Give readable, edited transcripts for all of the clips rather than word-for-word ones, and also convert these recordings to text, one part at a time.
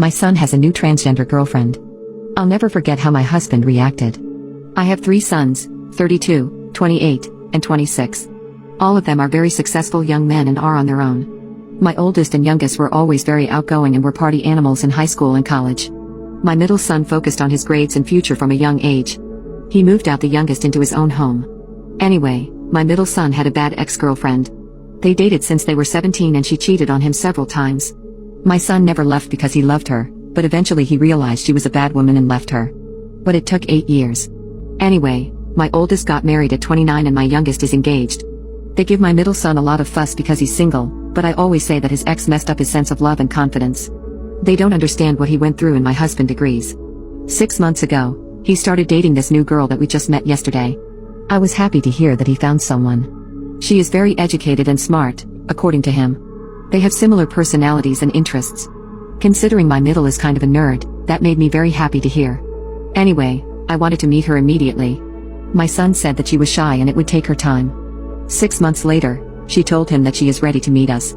My son has a new transgender girlfriend. I'll never forget how my husband reacted. I have 3 sons, 32, 28, and 26. All of them are very successful young men and are on their own. My oldest and youngest were always very outgoing and were party animals in high school and college. My middle son focused on his grades and future from a young age. He moved out the youngest into his own home. Anyway, my middle son had a bad ex-girlfriend. They dated since they were 17 and she cheated on him several times. My son never left because he loved her, but eventually he realized she was a bad woman and left her. But it took 8 years. Anyway, my oldest got married at 29 and my youngest is engaged. They give my middle son a lot of fuss because he's single, but I always say that his ex messed up his sense of love and confidence. They don't understand what he went through and my husband agrees. 6 months ago, he started dating this new girl that we just met yesterday. I was happy to hear that he found someone. She is very educated and smart, according to him. They have similar personalities and interests. Considering my middle is kind of a nerd, that made me very happy to hear. Anyway, I wanted to meet her immediately. My son said that she was shy and it would take her time. 6 months later, she told him that she is ready to meet us.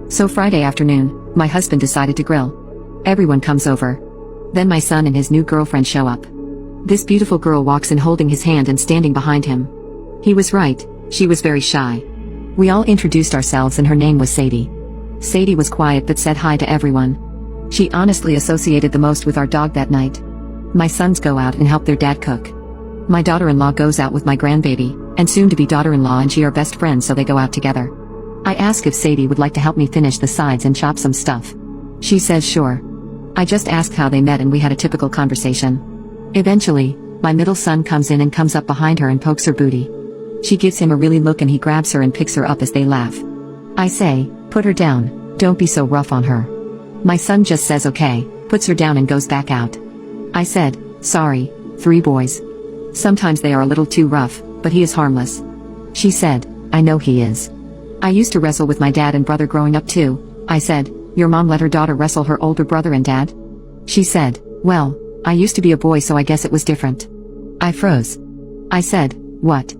So Friday afternoon, my husband decided to grill. Everyone comes over. Then my son and his new girlfriend show up. This beautiful girl walks in holding his hand and standing behind him. He was right, she was very shy. We all introduced ourselves and her name was Sadie. Sadie was quiet but said hi to everyone. She honestly associated the most with our dog that night. My sons go out and help their dad cook. My daughter-in-law goes out with my grandbaby, and soon-to-be daughter-in-law and she are best friends so they go out together. I ask if Sadie would like to help me finish the sides and chop some stuff. She says sure. I just asked how they met and we had a typical conversation. Eventually, my middle son comes in and comes up behind her and pokes her booty. She gives him a really look and he grabs her and picks her up as they laugh. I say, put her down, don't be so rough on her. My son just says okay, puts her down and goes back out. I said, sorry, 3 boys. Sometimes they are a little too rough, but he is harmless. She said, I know he is. I used to wrestle with my dad and brother growing up too. I said, your mom let her daughter wrestle her older brother and dad? She said, well, I used to be a boy so I guess it was different. I froze. I said, what?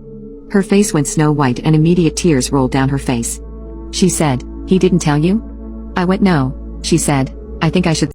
Her face went snow white and immediate tears rolled down her face. She said, he didn't tell you? I went no, she said, I think I should